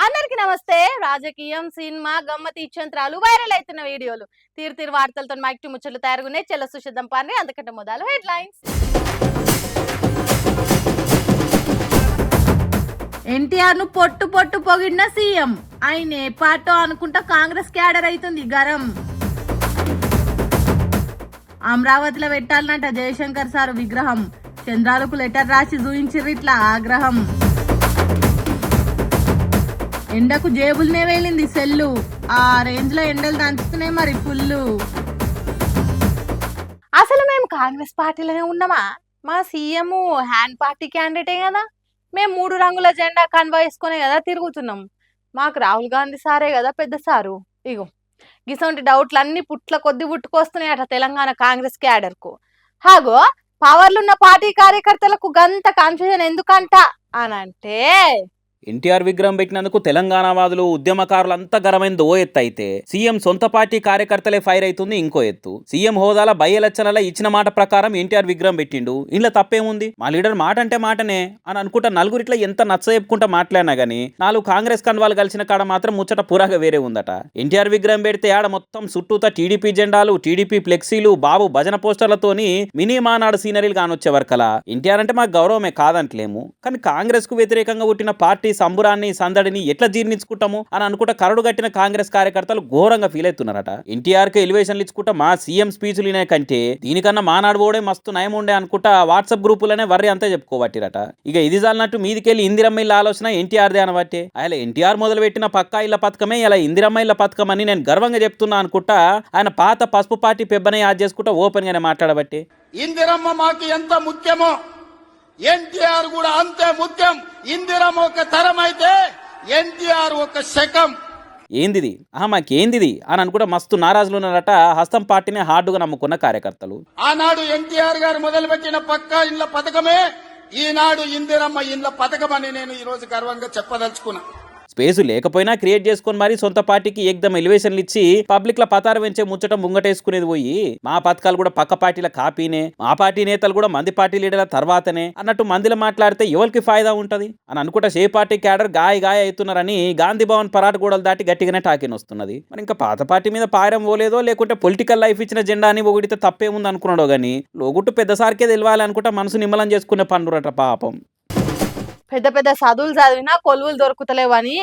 అందరికి నమస్తే. రాజకీయం, సినిమా, గమ్మతి ఇచ్చంత్రాలు, వైరల్ అవుతున్న వీడియోలు, తీరు వార్తలతో మైక్ టు ముచ్చట్లు తయారుగున్నాయి. చెల్ల సుషిద్దం పాండ్రి. అందుకంటే మొదలు హెడ్లైన్స్. ఎన్టీఆర్ ను పొట్టు పొట్టు పొగిడిన సీఎం. ఆయన పాటో అనుకుంటా కాంగ్రెస్ క్యాడర్ అవుతుంది గరం. అమరావతిలో పెట్టాలనంట జయశంకర్ సార్ విగ్రహం. చంద్రాలకు లెటర్ రాసి చూయించిర్రిట్లా ఆగ్రహం. ఎండకు జేబులనే వేలింది సెల్లు. ఆ రేంజ్ లో ఎండలు దంచుతున్నాయి మరి ఫుల్లు. అసలు మేము కాంగ్రెస్ పార్టీలోనే ఉన్నామా? మా సీఎం హ్యాండ్ పార్టీ క్యాండిడేటే కదా. మేము 3 రంగుల జెండా కన్వా వేసుకునే కదా తిరుగుతున్నాం. మాకు రాహుల్ గాంధీ సారే కదా పెద్ద సారు. ఇగో గిసంటి డౌట్లు అన్ని పుట్ల కొద్ది పుట్టుకొస్తున్నాయి అట తెలంగాణ కాంగ్రెస్ క్యాడర్ కు. హాగో పవర్లున్న పార్టీ కార్యకర్తలకు గంత కన్ఫ్యూజన్ ఎందుకంట అని అంటే, ఎన్టీఆర్ విగ్రహం పెట్టినందుకు తెలంగాణ వాదులు ఉద్యమకారులు అంతా గరమైంది ఓ ఎత్తు అయితే, సీఎం సొంత పార్టీ కార్యకర్తలే ఫైర్ అవుతుంది ఇంకో ఎత్తు. సీఎం హోదాల బై ఎలక్షన్ల ఇచ్చిన మాట ప్రకారం ఎన్టీఆర్ విగ్రహం పెట్టిండు, ఇంట్లో తప్పేముంది? మా లీడర్ మాట అంటే మాటనే అని అనుకుంటా నలుగురిట్లా ఎంత నచ్చ చెప్పుకుంటా మాట్లాడినా గానీ 4 కాంగ్రెస్ కన్వాలు కలిసిన కాడ మాత్రం ముచ్చట పురాగా వేరే ఉందట. ఎన్టీఆర్ విగ్రహం పెడితే ఆడ మొత్తం చుట్టూతా టీడీపీ జెండాలు, టీడీపీ ఫ్లెక్సీలు, బాబు భజన పోస్టర్లతోని మినీ మానాడు సీనరీలు కానొచ్చే వరకలా. ఎన్టీఆర్ అంటే మాకు గౌరవమే కాదంటలేము, కానీ కాంగ్రెస్ కు వ్యతిరేకంగా పుట్టిన పార్టీ సంబురాన్ని సందడిని ఎట్లా జీర్ణించుకుంటాము అని అనుకుంటా కరడు కట్టిన కాంగ్రెస్ కార్యకర్తలు ఘోరంగా ఫీల్ అవుతున్నారట. ఎన్టీఆర్ కి ఎలివేషన్లు ఇచ్చుకుంటా మా సీఎం స్పీచ్లు వినే కంటే దీనికన్నా మానాడు పోవడే మస్తు నయం ఉండే అనుకుంటా వాట్సాప్ గ్రూపులనే వర్రి అంతా చెప్పుకోబట్టిరట. ఇక ఇది చాలినట్టు మీదికెళ్ళి ఇందిరమ్మ ఇళ్ళ ఆలోచన ఎన్టీఆర్దే అనబట్టే. ఆయన ఎన్టీఆర్ మొదలు పెట్టిన పక్కా ఇళ్ల పథకమే ఇలా ఇందిరమ్మ ఇళ్ల పథకం అని నేను గర్వంగా చెప్తున్నా అనుకుంటా ఆయన పాత పసుపు పార్టీ పెబ్బనే యాద్ చేసుకుంటా ఓపెన్ గానే మాట్లాడబట్టి, ఇందిరమ్మ మాకు ఎంత ముఖ్యమో ఎన్టీఆర్ కూడా అంతే ముఖ్యం. ఇందిరమ్మ ఒక తరం అయితే ఎన్టీఆర్ ఒక శకం. ఏందిది మాకేందిది అని అనుకుంటా మస్తు నారాజులు ఉన్నారట హస్తం పార్టీని హార్డుగా నమ్ముకున్న కార్యకర్తలు. ఆనాడు ఎన్టీఆర్ గారు మొదలుపెట్టిన పక్కా ఇళ్ల పథకమే ఈనాడు ఇందిరమ్మ ఇళ్ల పథకం అని నేను ఈ రోజు గర్వంగా చెప్పదలుచుకున్నా. స్పేసు లేకపోయినా క్రియేట్ చేసుకొని మరి సొంత పార్టీకి ఏకదం ఎలివేషన్లు ఇచ్చి పబ్లిక్ ల పతారు పెంచే ముచ్చట ముంగటేసుకునేది పోయి, మా పథకాలు కూడా పక్క పార్టీల కాపీనే, మా పార్టీ నేతలు కూడా మంది పార్టీ లీడర్ల తర్వాతనే అన్నట్టు మందిలో మాట్లాడితే ఎవరికి ఫాయిదా ఉంటది అని అనుకుంటా షే పార్టీ క్యాడర్ గాయ అవుతున్నారని గాంధీ భవన్ పరాట గోడలు దాటి గట్టిగానే టాకిన్ వస్తున్నది. మరి ఇంకా పాత పార్టీ మీద పాయరం పోలేదో లేకుంటే పొలిటికల్ లైఫ్ ఇచ్చిన జెండా అని ఒకటితే తప్పేముంది అనుకున్నాడో గానీ లోగుట్టు పెద్దసారికే తెలియాలి అనుకుంటా మనసు నిమ్మలం చేసుకునే పండురట పాపం. పెద్ద పెద్ద చదువులు చదివినా కొలువులు దొరుకుతలేవని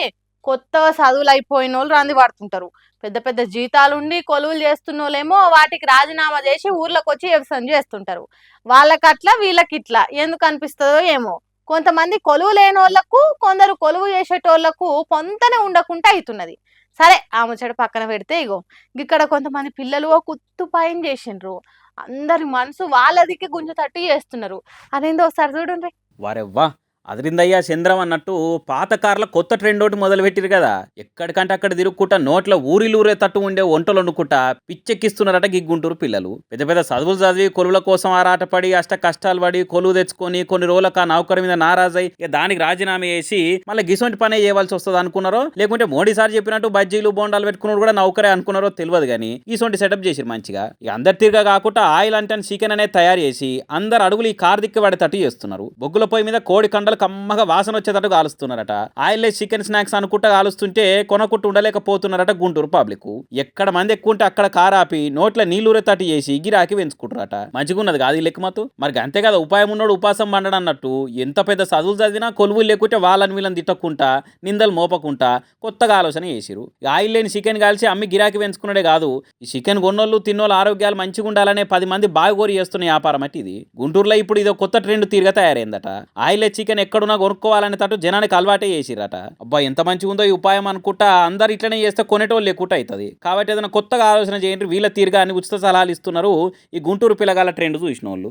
కొత్తగా చదువులు అయిపోయిన వాళ్ళు రంది పడుతుంటారు. పెద్ద పెద్ద జీతాలుండి కొలువులు చేస్తున్న వాళ్ళేమో వాటికి రాజీనామా చేసి ఊర్లోకి వచ్చి వ్యవసాయం చేస్తుంటారు. వాళ్ళకట్లా వీళ్ళకిట్లా ఎందుకు అనిపిస్తుందో ఏమో. కొంతమంది కొలువు లేని వాళ్ళకు, కొందరు కొలువు చేసేటోళ్లకు పొంతనే ఉండకుండా అవుతున్నది. సరే ఆ ముచ్చట పక్కన పెడితే, ఇగో ఇక్కడ కొంతమంది పిల్లలు ఓ కుత్తు పైన చేసిండ్రు. అందరి మనసు వాళ్ళదికి గుంజు తట్టి చేస్తున్నారు. అదేందో ఒకసారి చూడండి. వారెవ్వా అదిరిందయ్యా చంద్రం అన్నట్టు పాత కార్ల కొత్త ట్రెండ్ ఒకటి మొదలు పెట్టిరు కదా. ఎక్కడికంటే అక్కడ తిరుగుకుంటా నోట్ల ఊరిలూరే తట్టు ఉండే వంటలు వండుకుంటా పిచ్చెక్కిస్తున్నారట గిగ్గుంటూరు పిల్లలు. పెద్ద పెద్ద చదువులు చదివి కొలువుల కోసం ఆరాటపడి అష్ట కష్టాలు పడి కొలువు తెచ్చుకొని కొన్ని రోజులకు ఆ నౌకరి మీద నారాజై దానికి రాజీనామా చేసి మళ్ళీ గిసొంటి పనే చేయవలసి వస్తుంది అనుకున్నారో, లేకుంటే మోడీ సార్ చెప్పినట్టు బజ్జీలు బోండాలు పెట్టుకున్నాడు కూడా నౌకరే అనుకున్నారో తెలియదు కానీ ఈసొంటి సెటప్ చేసిరు మంచిగా. ఇక అందరి తిరిగా కాకుండా ఆయిల్ అంటే చికెన్ అనేది తయారు చేసి అందరు అడుగులు ఈ కారు దిక్కు పడేటట్టు చేస్తున్నారు. బొగ్గుల పొయ్యి మీద కోడి కండలు కమ్మగా వాసన వచ్చేటట్టు కాలుస్తున్నారట. ఆయిల్ చికెన్ స్నాక్స్ అనుకుంటా కాలుస్తుంటే కొనకుంటూ ఉండలేకపోతున్నారట గుంటూరు పబ్లిక్. ఎక్కడ మంది ఎక్కువ ఉంటే అక్కడ కారాపి నోట్ల నీళ్ళూరేతట్టు చేసి గిరాకి పెంచుకుంటారట. మంచిగున్నది కాదు ఈ లెక్కమతు. మరి అంతే కదా, ఉపాయం ఉన్నోడు ఉపాసం పండడం అన్నట్టు ఎంత పెద్ద చదువులు చదివినా కొలువులు లేకుంటే వాళ్ళని వీళ్ళని తిట్టకుంటా నిందలు మోపకుంటా కొత్తగా ఆలోచన చేసిరు. ఆయిల్ లేని చికెన్ కాల్చి అమ్మి గిరాకి పెంచుకున్నాడే కాదు, ఈ చికెన్ కొన్నోళ్ళు తిన్నోళ్ళు ఆరోగ్యాలు మంచిగా ఉండాలనే 10 మంది బాగోరి చేస్తున్న వ్యాపారం అంటే ఇది. గుంటూరులో ఇప్పుడు ఇదో కొత్త ట్రెండ్ తీరుగా తయారైందట. ఆయిల్ చికెన్ ఎక్కడున్నా కొనుక్కోవాలనే తట్టు జనానికి అలవాటే చేసిరట. అబ్బా ఎంత మంచిగా ఉందో ఈ ఉపాయం అనుకుంటా అందరు ఇట్లనే చేస్తే కొనేటోళ్ళు లేకుండా అవుతుంది. కాబట్టి ఏదైనా కొత్తగా ఆలోచన చేయండి, వీళ్ళ తీరుగా అన్ని ఉచిత సలహాలు ఇస్తున్నారు ఈ గుంటూరు పిల్లగాల ట్రెండ్ చూసిన వాళ్ళు.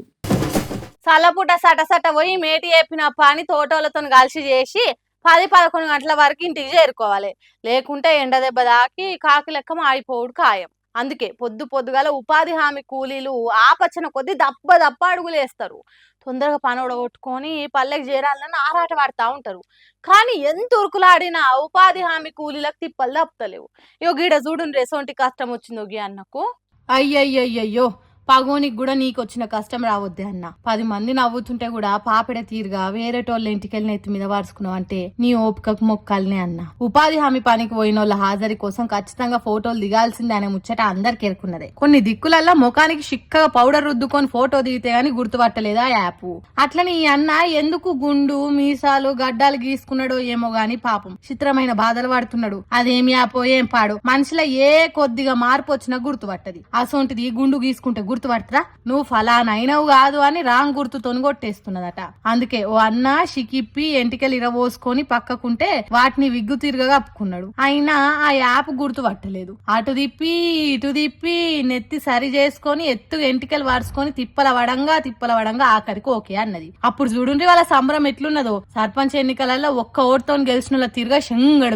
సలపుట సట పోయి మేటి చెప్పిన పని తోటోళ్ళతో కలిసి చేసి 10-11 గంటల వరకు ఇంటికి చేరుకోవాలి. లేకుంటే ఎండ దెబ్బ దాకి కాకి లెక్క మాడిపోవుడు ఖాయం. అందుకే పొద్దుగాల ఉపాధి హామీ కూలీలు ఆపచ్చన కొద్ది దప్ప అడుగులు వేస్తారు. తొందరగా పని ఒడగొట్టుకొని పల్లెకి చేరాలని ఆరాట పడతా ఉంటారు. కానీ ఎంత ఉరుకులాడినా ఉపాధి హామీ కూలీలకు తిప్పలు తప్పలేవు. ఇగో గీడ చూడుండ్రి ఎసొంటి కష్టం వచ్చిందో గీ అన్నకు. అయ్యయ్యయ్యో పగోనికి కూడా నీకు వచ్చిన కష్టం రావద్దే అన్న. 10 మంది నవ్వుతుంటే కూడా పాపిడ తీరుగా వేరేటోళ్ళ ఇంటికెళ్ళి నెత్తి మీద వాడుచుకున్నావు అంటే నీ ఓపికకు మొక్కాలనే అన్న. ఉపాధి హామీ పనికి పోయినోళ్ళ హాజరీ కోసం ఖచ్చితంగా ఫోటోలు దిగాల్సిందే అనే ముచ్చట అందరికి ఎరుకున్నదే. కొన్ని దిక్కులల్లా ముఖానికి చిక్కగా పౌడర్ రుద్దుకొని ఫోటో దిగితే గాని గుర్తుపట్టలేదా యాప్. అట్లని ఈ అన్న ఎందుకు గుండు మీసాలు గడ్డాలు గీసుకున్నాడో ఏమో గాని పాపం చిత్రమైన బాధలు పడుతున్నాడు. అదేమి యాపో ఏం పాడు మనిషిలో ఏ కొద్దిగా మార్పు వచ్చినా గుర్తుపట్టది. అసొంటిది గుండు గీసుకుంటే గుర్తుపడతారా? నువ్వు ఫలానా అయినవు కాదు అని రాంగ్ గుర్తుతో కొట్టేస్తున్నదట. అందుకే ఓ అన్న షికిప్పి ఎంటికలు ఇరవోసుకొని పక్కకుంటే వాటిని విగ్గు తిరగగా అప్పుకున్నాడు. అయినా ఆ యాప్ గుర్తుపట్టలేదు. అటు తిప్పి నెత్తి సరి చేసుకొని ఎత్తు ఎంటికలు వాడుచుకొని తిప్పల వడంగా ఆఖరికి ఓకే అన్నది. అప్పుడు చూడుండ్రి వాళ్ళ సంబరం ఎట్లున్నదో. సర్పంచ్ ఎన్నికలలో ఒక్క ఓటుతో గెలిచిన తిరగా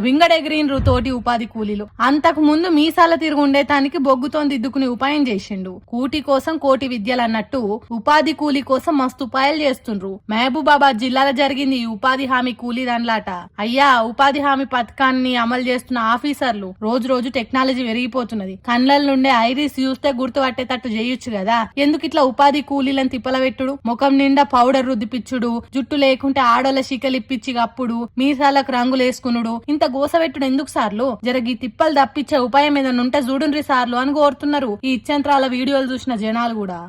బింగడ ఎగిరిన్రు తోటి ఉపాధి కూలీలు. అంతకు ముందు మీసాల తిరుగు ఉండేతానికి బొగ్గుతో దిద్దుకునే ఉపాయం చేసిండు. కూటి కోసం కోటి విద్యలు అన్నట్టు ఉపాధి కూలీ కోసం మస్తు ఉపాయాలు చేస్తుండ్రు. మహబూబాబాద్ జిల్లాలో జరిగింది ఈ ఉపాధి హామీ కూలీ దానిలాట. అయ్యా, ఉపాధి హామీ పథకాన్ని అమలు చేస్తున్న ఆఫీసర్లు రోజు టెక్నాలజీ పెరిగిపోతున్నది. కళ్ళ నుండే ఐరిస్ చూస్తే గుర్తుపట్టేటట్టు చేయొచ్చు కదా. ఎందుకు ఇట్లా ఉపాధి కూలీలను తిప్పలబెట్టుడు? ముఖం నిండా పౌడర్ రుద్దిపిచ్చుడు, జుట్టు లేకుంటే ఆడోళ్ళ శికలిప్పిచ్చి అప్పుడు మీసాలకు రంగులు వేసుకునుడు, ఇంత గోసపెట్టుడు ఎందుకు సార్లు? జరగి తిప్పలు తప్పించే ఉపాయం ఏదైనా ఉంటే చూడుండ్రి సార్లు అని కోరుతున్నారు ఈ ఇచ్చంత్రాల వీడియోలు చూసిన జనాలు కూడా.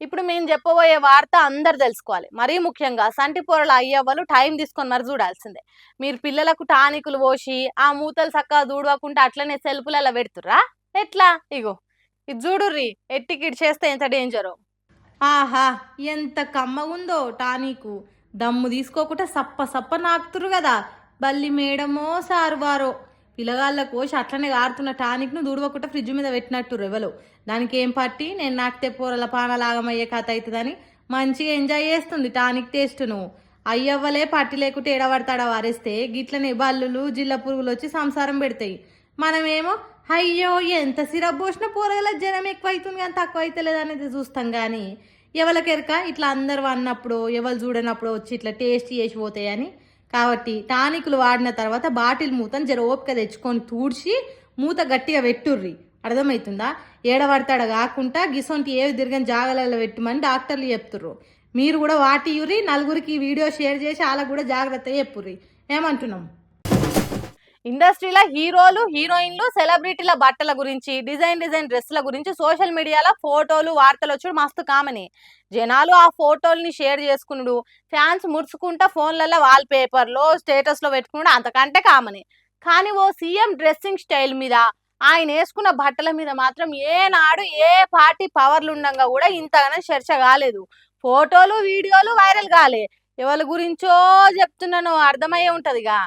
ఇప్పుడు మేము చెప్పబోయే వార్త అందరు తెలుసుకోవాలి. మరీ ముఖ్యంగా సంటి పొరల అయ్యవ్వలు టైం తీసుకొని మరి చూడాల్సిందే. మీరు పిల్లలకు టానికులు పోసి ఆ మూతలు చక్కగా దూడవకుంటే అట్లనే సెల్పులలో పెడుతుర్రా ఎట్లా? ఇగో ఇది చూడుర్రి, ఎట్టికిట్ చేస్తే ఎంత డేంజరో. ఆహా, ఎంత కమ్మగుందో టానికు. దమ్ము తీసుకోకుండా సప్ప నాకుతురు కదా. బల్లి మేడమో సారువారో పిల్లగాళ్ళ కోసి అట్లనే ఆరుతున్న టానిక్ ను దూడవకుండా ఫ్రిడ్జ్ మీద పెట్టినట్టు రెవలు. దానికి ఏం పట్టి నేను నాకితే పూరల పానలాగమయ్యే కథ అవుతుందని మంచిగా ఎంజాయ్ చేస్తుంది టానిక్ టేస్ట్ను. అయ్యవ్వలే పట్టి లేకుంటే ఎడబడతాడా వారేస్తే గిట్లనే బల్లులు జిల్ల పురుగులు వచ్చి సంసారం పెడతాయి. మనమేమో అయ్యో ఎంత సిరప్ పోసిన పూరగల జనం ఎక్కువ అవుతుంది కానీ తక్కువ అవుతలేదు అనేది చూస్తాం. కానీ ఎవరికెరక ఇట్లా అందరూ అన్నప్పుడు ఎవరు చూడనప్పుడు వచ్చి ఇట్లా టేస్ట్ చేసి పోతాయని. కాబట్టి టానిక్లు వాడిన తర్వాత బాటిల్ మూతను జర ఓపిక తెచ్చుకొని తూడ్చి మూత గట్టిగా పెట్టుర్రి. అర్థమవుతుందా? ఏడబడతాడ కాకుండా గిసొంటి ఏవి తిరగని జాగ్రత్తలు పెట్టుమని డాక్టర్లు చెప్తుర్రు. మీరు కూడా వాటియుర్రి, నలుగురికి వీడియో షేర్ చేసి వాళ్ళకు కూడా జాగ్రత్తగా చెప్పుర్రి. ఏమంటున్నాం? ఇండస్ట్రీలో హీరోలు హీరోయిన్లు సెలబ్రిటీల బట్టల గురించి డిజైన్ డ్రెస్ల గురించి సోషల్ మీడియాలో ఫోటోలు వార్తలు వచ్చి మస్తు కామని. జనాలు ఆ ఫోటోల్ని షేర్ చేసుకున్నాడు, ఫ్యాన్స్ ముడుచుకుంటా ఫోన్లలో వాల్ పేపర్లో స్టేటస్లో పెట్టుకున్నాడు, అంతకంటే కామని. కానీ ఓ సీఎం డ్రెస్సింగ్ స్టైల్ మీద ఆయన వేసుకున్న బట్టల మీద మాత్రం ఏనాడు ఏ పార్టీ పవర్లు ఉండగా కూడా ఇంతగానో చర్చ కాలేదు. ఫోటోలు వీడియోలు వైరల్ కాలే. ఎవరి గురించో చెప్తున్నానో అర్థమయ్యే ఉంటదిగా.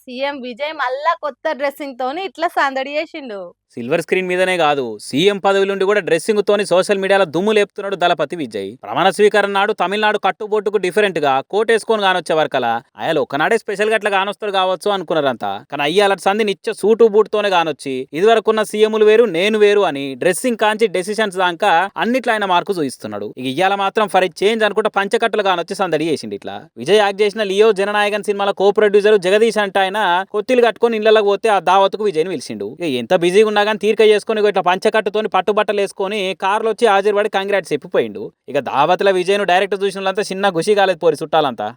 సీఎం విజయ్ మళ్ళా కొత్త డ్రెస్సింగ్ తోని ఇట్లా సందడి చేసిండు. సిల్వర్ స్క్రీన్ మీదనే కాదు, సీఎం పదవి నుండి కూడా డ్రెస్సింగ్ తోని సోషల్ మీడియాలో దుమ్ము లేపుతున్నాడు దళపతి విజయ్. ప్రమాణ స్వీకారం నాడు తమిళనాడు కట్టుబొట్టుకు డిఫరెంట్ గా కోట్ వేసుకొని కానొచ్చే వరకలా అయ్యాలు ఒకనాడే స్పెషల్ గా అట్లా కానొస్తాడు కావచ్చు అనుకున్నారంతా. కానీ అయ్యాల సంధి నిత్య సూటు బూట్ తోనే కానొచ్చి ఇదివరకున్న సీఎంలు వేరు నేను వేరు అని డ్రెస్సింగ్ కాంచి డెసిషన్స్ దాకా అన్నిట్లో ఆయన మార్కు చూపిస్తున్నాడు. ఇక ఇయ్యాల మాత్రం ఫర్ చేంజ్ అనుకుంటా పంచకట్టులు కానొచ్చి సందడి చేసిండు. ఇట్లా విజయ్ యాక్ట్ చేసిన లియో జననాయకన్ సినిమాల కో ప్రొడ్యూసర్ జగదీష్ అంటే ఆయన కొత్తిలు కట్టుకొని ఇళ్లకు పోతే ఆ దావత్కు విజయ్ని పిలిచిండు. ఎంత బిజీగా ఉన్నా కానీ తీరిక చేసుకుని ఇట్లా పంచకట్టుతోని పట్టుబట్టలు వేసుకొని కార్లు వచ్చి హాజరుపడి కంగ్రాట్స్ చెప్పిపోయిండు. ఇక దావత్ల విజయ్ను డైరెక్ట్ చూసిన వాళ్ళంతా చిన్న గుషి కాలేదు పోరి చుట్టాలంతా.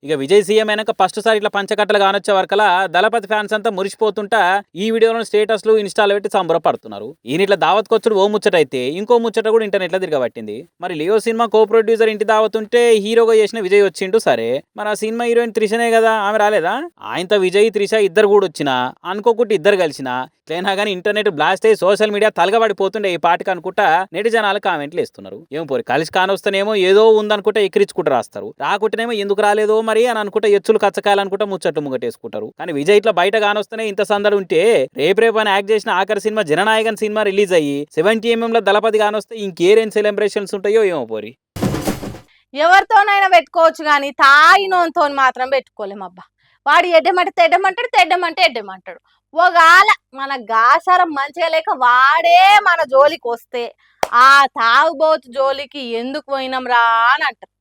ఇక విజయ్ సీఎం అయినాక ఫస్ట్ సారి ఇట్లా పంచకట్టలు కానొచ్చే వరకలా దళపతి ఫ్యాన్స్ అంతా మురిసిపోతుంటా ఈ వీడియోలను స్టేటస్లు ఇన్స్టాలో పెట్టి సంబరపడుతున్నారు. ఈయన ఇట్లా దావత్కొచ్చుడు ఓ ముచ్చట అయితే ఇంకో ముచ్చట కూడా ఇంటర్నెట్లో తిరగబట్టింది. మరి లియో సినిమా కో ప్రొడ్యూసర్ ఇంటి దావతుంటే హీరోగా చేసిన విజయ్ వచ్చిండు. సరే, మరి ఆ సినిమా హీరోయిన్ త్రిషనే కదా, ఆమె రాలేదా? ఆయనతో విజయ్ త్రిష ఇద్దరు కూడా వచ్చినా అనుకోకుంటే ఇద్దరు కలిసిన ఇట్లైనా కానీ ఇంటర్నెట్ బ్లాస్ట్ అయ్యి సోషల్ మీడియా తలగబడిపోతుండే ఈ పాటికి అనుకుంటా నెటి జనాలు కామెంట్లు వేస్తున్నారు. ఏమో పోరి కలిసి కానొస్తేనేమో ఏదో ఉందనుకుంటే ఎక్కిరించుకుంటూ రాస్తారు, రాకుంటేనేమో ఎందుకు రాలేదో మరి అని అనుకుంటే ఎచ్చులు కచ్చకాయాలనుకుంటా ముచ్చట్లు ముగ్గటేసుకుంటారు. కానీ విజయ్ ఇట్లా బయట కానొస్తేనే ఇంత సందడి ఉంటే రేపు అని యాక్ట్ చేసిన ఆఖరి సినిమా జననాయకన్ సినిమా రిలీజ్ అయ్యి 70mm లో దళపతి కానొస్తే ఇంకేరేం సెలబ్రేషన్స్ ఉంటాయో ఏమో పోరి. ఎవరితోనైనా పెట్టుకోవచ్చు కానీ తాయినోతో మాత్రం పెట్టుకోలేమబ్బా. వాడు ఎడ్డమంటాడు, తెడ్డమంటాడు. ఒకవేళ మన గాసారం మంచిగా లేక వాడే మన జోలికి వస్తే ఆ తాగుబోతు జోలికి ఎందుకు పోయినాం రా అని అంటారు.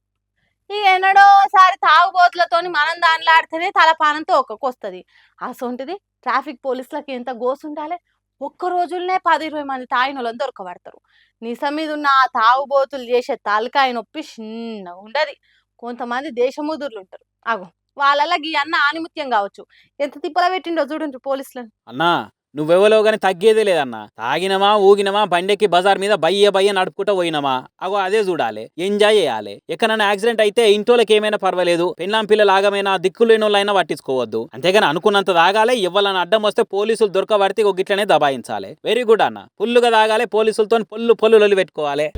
ఇక ఎన్నడోసారి తాగుబోతులతోని మనం దానిలాడితేనే తలపానంతో ఒక్కొక్క వస్తుంది. అసొంటిది ట్రాఫిక్ పోలీసులకి ఎంత గోసు ఉండాలి. ఒక్క రోజులనే 10-20 మంది తాగినోళ్ళని దొరకబడతారు. నిస మీద ఉన్న ఆ తాగుబోతులు చేసే తలకాయ నొప్పి చిన్నగా ఉండదు. కొంతమంది దేశముదుర్లు ఉంటారు. అగో వాళ్ళలా గీ అన్న ఆనిముత్యం కావచ్చు. ఎంత తిప్పల పెట్టిండో చూడండి పోలీసులను. అన్నా నువ్వెవలో గాని తగ్గేదే లేదన్నా. తాగినమా ఊగినమా బండెక్కి బజార్ మీద బయ్య నడుపుకుంటూ పోయినమా అగో అదే చూడాలి, ఎంజాయ్ చేయాలి. ఎక్కడైనా యాక్సిడెంట్ అయితే ఇంట్లోకి ఏమైనా పర్వాలేదు, పెళ్ళాం పిల్లలు ఆగమైనా దిక్కులేనోళ్ళైనా పట్టించుకోవద్దు. అంతేగాని అనుకున్నంత తాగాలి. ఎవరైనా అడ్డం వస్తే పోలీసులు దొరకబడితే ఒక గిట్లనే దబాయించాలి. వెరీ గుడ్ అన్న. ఫుల్లుగా తాగాలి, పోలీసులతో పొల్లు లొల్లి పెట్టుకోవాలి.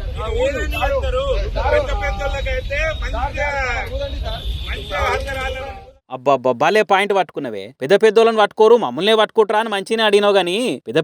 అబ్బా భలే పాయింట్ పట్టుకున్నవే. పెద్దోళ్ళని పట్టుకోరు మమ్మల్నే పట్టుకుంటారా అని మంచిగా అడిగినావు గానీ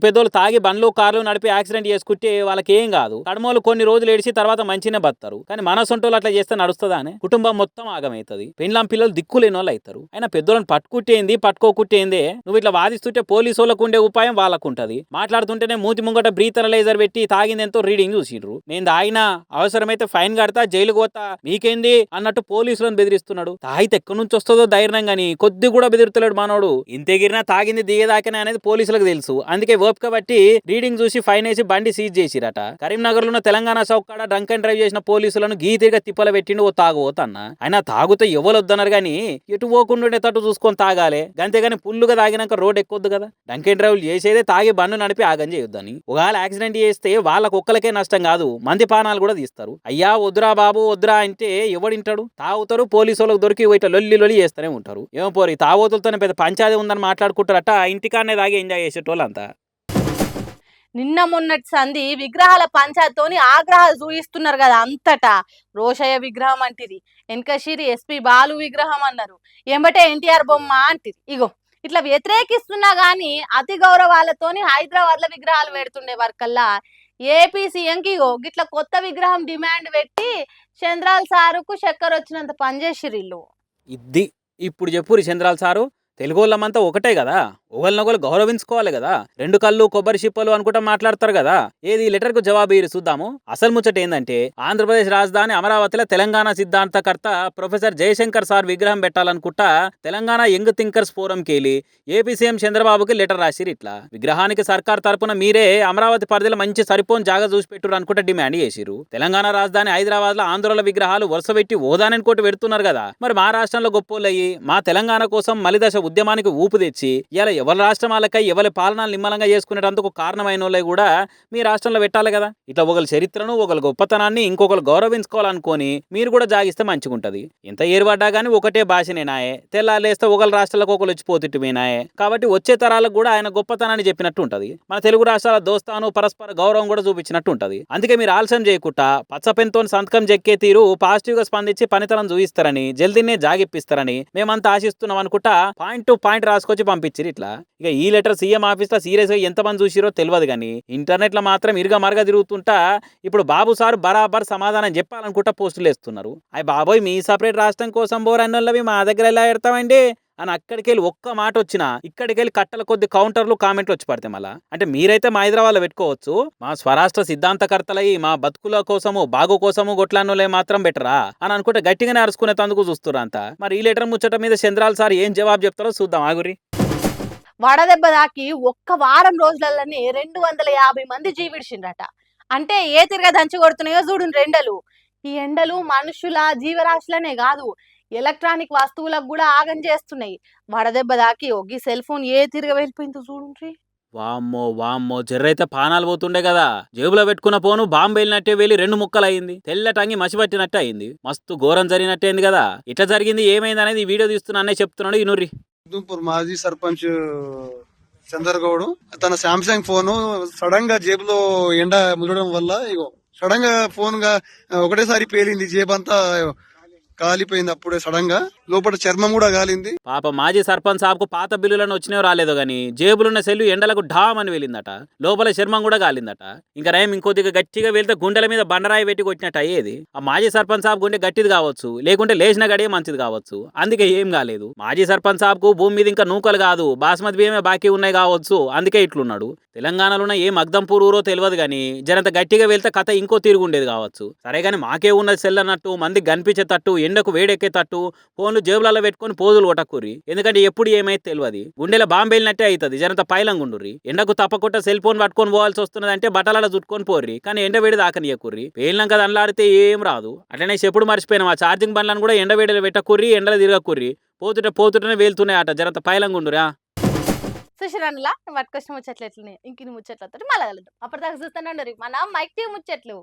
పెద్దోళ్ళు తాగి బండ్లు కార్లు నడిపి యాక్సిడెంట్ చేసుకుంటే వాళ్ళకి ఏం కాదు. కడమోలు కొన్ని రోజులు ఏడిచి తర్వాత మంచినే బతారు. కానీ మన సొంటోళ్ళు అట్లా చేస్తే నడుస్తుందా అని కుటుంబం మొత్తం ఆగమవుతుంది. పెండ్లాం పిల్లలు దిక్కులేని వాళ్ళు అవుతారు. అయినా పెద్దోళ్ళని పట్టుకుంటేంది పట్టుకోకుంటేందే. నువ్వు ఇట్లా వాదిస్తుంటే పోలీసు వాళ్ళకు ఉండే ఉపాయం వాళ్ళకు ఉంటది. మాట్లాడుతుంటేనే మూతి ముంగట బ్రీత్ పెట్టి తాగింది ఎంతో రీడింగ్ చూసిండ్రు. నేను తాగినా అవసరమైతే ఫైన్ కడతా, జైలుకు పోతా, మీకేంది అన్నట్టు పోలీసులను బెదిరిస్తున్నాడు. తాగితే ఎక్కడి నుంచి వస్తుందో ధైర్యం గానీ కొద్ది కూడా బెదిరుతలేడు మనోడు. ఇంతెగిరినా తాగింది దిగేదాకనే అనేది పోలీసులకు తెలుసు. అందుకే ఓపిక బట్టి రీడింగ్ చూసి ఫైన్ వేసి బండి సీజ్ చేసిరట. కరీంనగర్ లో ఉన్న తెలంగాణ చౌక్ కాడ డ్రంక్ అండ్ డ్రైవ్ చేసిన పోలీసులను గీతిగా తిప్పల పెట్టిండు ఓ తాగుపోతన్న. అయినా తాగుతే ఎవరు వద్దన్నారు గానీ ఎటు పోకుండా తట్టు చూసుకొని తాగాలి. అంతేగాని పుల్లుగా తాగినాక రోడ్ ఎక్కొద్దు కదా. డ్రంక్ అండ్ డ్రైవ్ చేసేదే తాగి బండ్లు నడిపి ఆగం చేయొద్దని. ఒకవేళ యాక్సిడెంట్ చేస్తే వాళ్ళకు ఒక్కలకే నష్టం కాదు, మంది పానాలు కూడా తీస్తారు. అయ్యా వద్దురా బాబు వద్దురా అంటే ఎవడింటాడు? తాగుతారు, పోలీసు వాళ్ళకి దొరికి ఇట్లా లొల్లి చేస్తూనే ఉంటారు. ఏమో పోరి తాగోతులతోనే పెద్ద పంచాయతీ ఉందని మాట్లాడుకుంటారట. ఇంటికాడనే తాగి ఎంజాయ్ చేసేటోళ్ళంతా. నిన్న మొన్నటి సంధి విగ్రహాల పంచాయతీతోని ఆగ్రహాలు చూయిస్తున్నారు కదా అంతటా. రోషయ్య విగ్రహం అంటిరి, వెనకశిరి ఎస్పీ బాలు విగ్రహం అన్నారు, ఎంబటే ఎన్టీఆర్ బొమ్మ అంటిరి. ఇగో ఇట్లా వ్యతిరేకిస్తున్నా గానీ అతి గౌరవాలతోని హైదరాబాద్ లో విగ్రహాలు పెడుతుండే వరకల్లా ఏపీ సీఎంకి ఇగో గిట్లా కొత్త విగ్రహం డిమాండ్ పెట్టి చంద్రాల్ సారుకు చక్కెర వచ్చినంత పనిచేసిరిల్లు. ఇది ఇప్పుడు చెప్పురి చంద్రాల్ సారు, తెలుగోళ్ళమంతా ఒకటే కదా, ఒకరినొకరు గౌరవించుకోవాలి కదా. రెండు కళ్ళు కొబ్బరి చిప్పలు అనుకుంటా మాట్లాడతారు కదా. ఏది లెటర్ కు జవాబు ఇరు చూద్దాము. అసలు ముచ్చట ఏందంటే ఆంధ్రప్రదేశ్ రాజధాని అమరావతిలో తెలంగాణ సిద్ధాంతకర్త ప్రొఫెసర్ జయశంకర్ సార్ విగ్రహం పెట్టాలనుకుంటా Telangana young thinkers forum కేలి AP CM చంద్రబాబుకి లెటర్ రాసిరు. ఇట్లా విగ్రహానికి సర్కార్ తరపున మీరే అమరావతి పరిధిలో మంచి సరిపోని జాగా చూసి పెట్టురు అనుకుంటా డిమాండ్ చేసిరు. తెలంగాణ రాజధాని హైదరాబాద్ లో ఆంధ్రుల విగ్రహాలు వరుస పెట్టి ఓదానని కోటి పెడుతున్నారు కదా. మరి మా రాష్ట్రంలో గొప్పోళ్ళయ్యి మా తెలంగాణ కోసం మలిదశ ఉద్యమానికి ఊపు తెచ్చి ఇలా ఎవరి రాష్ట్రం వాళ్ళకై ఎవరి పాలన నిమ్మలంగా చేసుకునేటందుకు కారణమైన వాళ్ళే కూడా మీ రాష్ట్రంలో పెట్టాలి కదా. ఇట్లా ఒకరి చరిత్రను ఒకరి గొప్పతనాన్ని ఇంకొకరు గౌరవించుకోవాలనుకొని మీరు కూడా జాగిస్తే మంచిగుంటది. ఎంత ఏర్పడ్డా గానీ ఒకటే భాషనేనాయే. తెల్లాలేస్తే ఒకరి రాష్ట్రాలకు ఒకరు వచ్చిపోతుట్టుమేనాయే. కాబట్టి వచ్చే తరాలకు కూడా ఆయన గొప్పతనాన్ని చెప్పినట్టు ఉంటది. మన తెలుగు రాష్ట్రాల దోస్తాను పరస్పర గౌరవం కూడా చూపించినట్టు ఉంటది. అందుకే మీరు ఆలస్యం చేయకుండా పచ్చపెన్తో సంతకం చెక్కే తీరు పాజిటివ్ గా స్పందించి పనితనం చూపిస్తారని జల్దీనే జాగిప్పిస్తారని మేమంతా ఆశిస్తున్నాం అనుకుంటా పాయింట్ టు పాయింట్ రాసుకొచ్చి పంపించారు. ఇట్లా ఇక ఈ లెటర్ సీఎం ఆఫీస్ లో సీరియస్ గా ఎంతమంది చూసిరో తెలియదు కానీ ఇంటర్నెట్ లో మాత్రం ఇరుగా మరగా తిరుగుతుంటా ఇప్పుడు బాబు సార్ బరాబర్ సమాధానం చెప్పాలనుకుంటా పోస్టులు వేస్తున్నారు. అయ్యి బాబోయ్ మీ సపరేట్ రాష్ట్రం కోసం బోర్ అన్నోళ్ళవి మా దగ్గర ఎలా పెడతామండి అని అక్కడికి వెళ్ళి ఒక్క మాట వచ్చినా ఇక్కడికి వెళ్ళి కట్టల కొద్ది కౌంటర్లు కామెంట్లు వచ్చి పడతాయి. మళ్ళా అంటే మీరైతే మా హైదరాబాద్లో పెట్టుకోవచ్చు, మా స్వరాష్ట్ర సిద్ధాంతకర్తలై మా బతుకుల కోసము బాగు కోసము గొట్లాన్నోలే మాత్రం బెటరా అని అనుకుంటే గట్టిగానే అరుచుకునే తందుకు చూస్తున్నారు అంతా. మరి ఈ లెటర్ ముచ్చట మీద చంద్రాల్ సార్ ఏం జవాబు చెప్తారో చూద్దాం ఆగురి. వడదెబ్బ దాకి ఒక్క వారం రోజులలోనే 250 మంది జీవిడిచిండ్రట. అంటే ఏ తిరగా దంచి కొడుతున్నాయో చూడండి ఎండలు. ఈ ఎండలు మనుషుల జీవరాశులనే కాదు ఎలక్ట్రానిక్ వస్తువులకు కూడా ఆగం చేస్తున్నాయి. వడదెబ్బ దాకి ఒగ్గి సెల్ ఫోన్ ఏ తిరగ వెళ్ళిపోయిందో చూడండి. వామ్మో జర్రైతే పానాలు పోతుండే కదా. జేబులో పెట్టుకున్న పోను బాంబు వెళ్ళినట్టే వెళ్ళి 2 ముక్కలు అయింది. తెల్లటంగి మసి పట్టినట్టు అయింది. మస్తు ఘోరం జరిగినట్టే అయింది కదా. ఇట్లా జరిగింది ఏమైంది అనేది ఈ వీడియో తీస్తున్నా అనే చెప్తున్నాడు ఇనుర్రి. మాజీ సర్పంచ్ చంద్రగౌడ్ తన శాంసంగ్ ఫోన్ సడన్ గా జేబులో ఎండ ముదడం వల్ల ఇగో సడన్ గా ఫోన్ గా ఒకటేసారి పేలింది. జేబంతా కాలిపోయింది. అప్పుడే సడన్ గా లోపల చర్మం కూడా కాలింది. పాప మాజీ సర్పంచ్ సాబ్కు పాత బిల్లులను వచ్చినో రాలేదో గానీ జేబులున్న సెల్లు ఎండలకు ఢామ్ అని వెళ్ళిందట. లోపల చర్మం కూడా కాలిందట. ఇంకా నయం ఇంకొద్దిగా గట్టిగా వెళ్తే గుండెల మీద బండరాయి పెట్టి కొట్టినట్టు అయ్యేది. ఆ మాజీ సర్పంచ్ సాబ్ గుండె గట్టిది కావచ్చు, లేకుంటే లేచిన గడియే మంచిది కావచ్చు. అందుకే ఏం కాలేదు. మాజీ సర్పంచ్ సాబ్కు భూమి మీద ఇంకా నూకలు కాదు బాస్మతి బియ్యమే బాకీ ఉన్నాయి కావచ్చు. అందుకే ఇట్లున్నాడు. తెలంగాణలో ఏ మగ్దంపూర్ ఊరో తెలియదు గానీ జరంత గట్టిగా వెళ్తే కథ ఇంకో తిరుగుండేది కావచ్చు. సరే గానీ మాకే ఉన్నది సెల్ అన్నట్టు మందికి కనిపించేటట్టు ఎండకు వేడెక్కేటట్టు ఫోన్లు జేబులలో పెట్టుకొని పోజులు కొట్టకుర్రి. ఎందుకంటే ఎప్పుడు ఏమైతే తెలియదు. గుండెల బాంబేలినట్టే అవుతుంది. జరంత పైలంగా ఉండుర్రి. ఎండకు తప్పకుండా సెల్ ఫోన్ పట్టుకొని పోవాల్సి వస్తున్నది అంటే బట్టలలో చుట్టుకొని పోర్రి. కానీ ఎండ వేడి దాకనియకుర్రి. పేలినాక దండలాడితే ఏం రాదు. అట్లనే చెప్పుడు మర్చిపోయినాం. ఆ ఛార్జింగ్ బండ్లను కూడా ఎండ వేడిలో పెట్టకుర్రి, ఎండలో తిరగకుర్రి. పోతుంటేనే వేలుతున్నాయి అట. జరంత పైలంగా ఉండురా. సుశీరన్లా పట్టుకొచ్చిన ముచ్చట్లు ఎట్లున్నాయి ఇంక ముచ్చట్లతో మళ్ళీ కలుద్దాం. అప్పటిదాకా చూస్తానండి మన మైక్ టీ ముచ్చట్లు.